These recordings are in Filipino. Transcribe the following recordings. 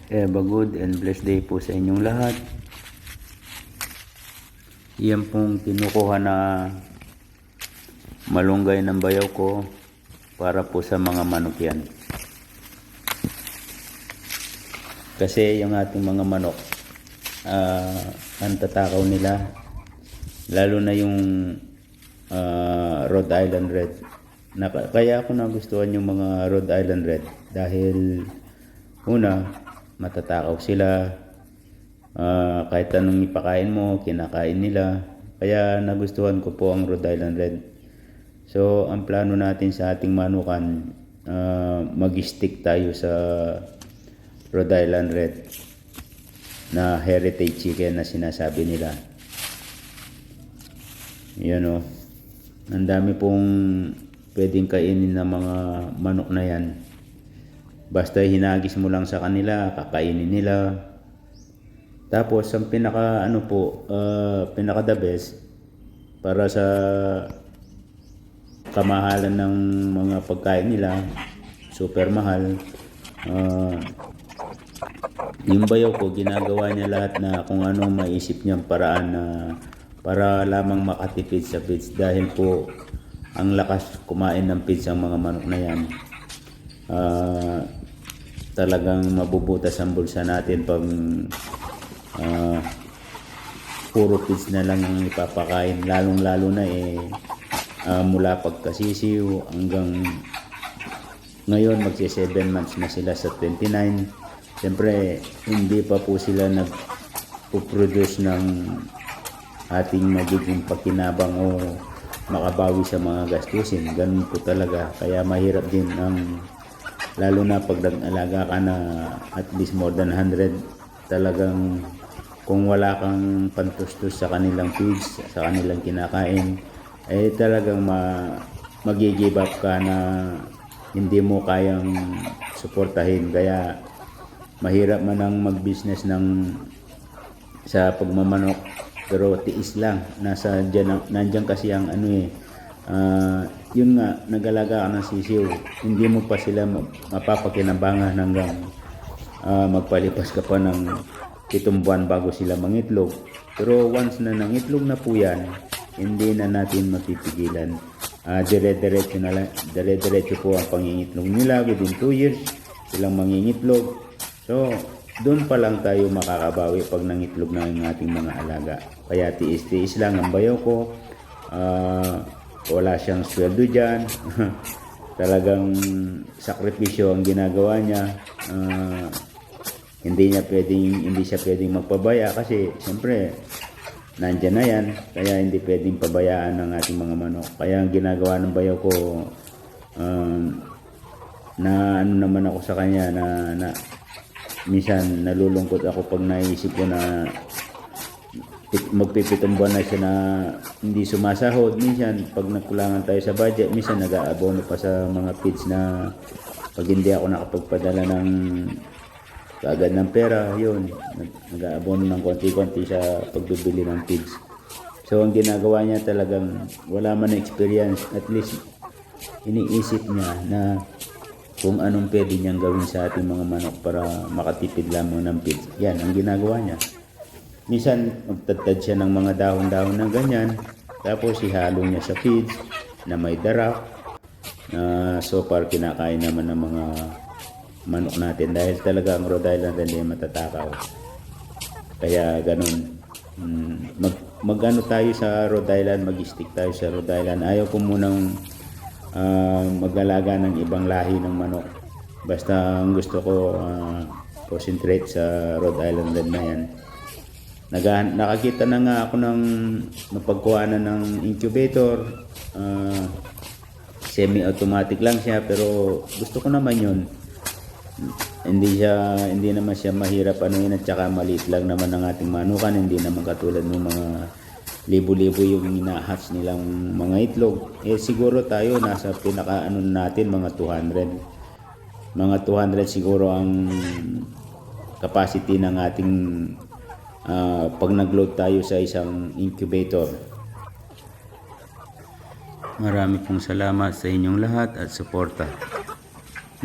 Have a good and blessed day po sa inyong lahat. Yan pong kinukuha na malunggay ng bayaw ko para po sa mga manok yan. Kasi yung ating mga manok, ang tatakaw nila, lalo na yung Rhode Island Red. Kaya ako nagustuhan yung mga Rhode Island Red dahil una, matatakaw sila, kahit anong ipakain mo, kinakain nila. Kaya nagustuhan ko po ang Rhode Island Red. So ang plano natin sa ating manukan, mag-stick tayo sa Rhode Island Red na heritage chicken na sinasabi nila. Yan o, ang dami pong pwedeng kainin ng mga manok na yan. Basta hinagis mo lang sa kanila, kakainin nila. Tapos ang pinaka the best para sa kamahalan ng mga pagkain nila, super mahal. Yung bayaw ko, ginagawa niya lahat na kung anong maisip niyang paraan na para lamang makatipid sa feeds, dahil po ang lakas kumain ng feeds ang mga manok na yan. Talagang mabubutas ang bulsa natin pag puro feeds na lang ang ipapakain, lalong lalo na mula pagkasisiw hanggang ngayon magsi 7 months na sila sa 29. Siyempre hindi pa po sila nagpo-produce ng ating magiging pakinabang o makabawi sa mga gastusin. Ganun po talaga, kaya mahirap din lalo na pag nag-alaga ka na at least more than 100, talagang kung wala kang pantustos sa kanilang feeds, sa kanilang kinakain, talagang mag-give up ka na hindi mo kayang suportahin. Kaya mahirap man ang mag-business sa pagmamanok, pero tiis lang. Nandiyan kasi ang yun nga, nag-alaga ka ng sisiw, hindi mo pa sila mapapakinabangan hanggang magpalipas ka pa ng 7 buwan bago sila mangitlog. Pero once na nangitlog na po yan, hindi na natin mapipigilan. Dire-diretso po ang pangingitlog nila. Within 2 years silang mangingitlog. So doon pa lang tayo makakabawi pag nangitlog na yung ating mga alaga. Kaya tiis-tiis lang ang bayaw ko. Wala siyang sweldo dyan. Talagang sakripisyo ang ginagawa niya. Hindi siya pwedeng magpabaya kasi siyempre nandyan na yan. Kaya hindi pwedeng pabayaan ng ating mga manok. Kaya ang ginagawa ng bayaw ko, na naman ako sa kanya na minsan nalulungkot ako pag naisip ko na magpipitong buwan na siya na hindi sumasahod. Minsan pag nagkulangan tayo sa budget, minsan nag-aabono pa sa mga feeds na pag hindi ako nakapagpadala ng kaagad ng pera, yun, nag-aabono ng konti-konti sa pagbibili ng feeds. So ang ginagawa niya, talagang wala man na experience, at least iniisip niya na kung anong pwede niyang gawin sa ating mga manok para makatipid lamang ng feeds. Yan ang ginagawa niya. Minsan magtatad siya ng mga dahon-dahon ng ganyan, tapos ihalo niya sa feeds na may darak, na so far kinakain naman ng mga manok natin, dahil talaga ang Rhode Island hindi matatakaw. Kaya ganun, mag-ano tayo sa Rhode Island, mag-stick tayo sa Rhode Island. Ayaw ko munang mag-alaga ng ibang lahi ng manok. Basta ang gusto ko, concentrate sa Rhode Island Red na yan. Nakakita na nga ako ng mapagkuhanan ng incubator. Semi-automatic lang siya, pero gusto ko naman yun. Hindi naman siya mahirap at saka maliit lang naman ang ating manukan. Hindi naman katulad ng mga libo-libo yung ina-hatch nilang mga itlog. Siguro tayo nasa natin mga 200. Mga 200 siguro ang capacity ng ating pag nag-load tayo sa isang incubator. Marami pong salamat sa inyong lahat at suporta.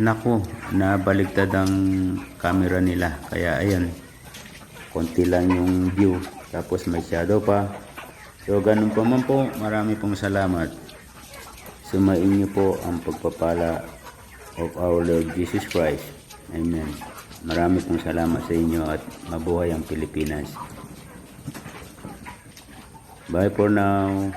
Naku, nabaligtad ang camera nila. Kaya ayan, konti lang yung view. Tapos may shadow pa. So ganun pa man po, marami pong salamat. Sumain niyo po ang pagpapala of our Lord Jesus Christ. Amen. Marami pong salamat sa inyo at mabuhay ang Pilipinas. Bye for now.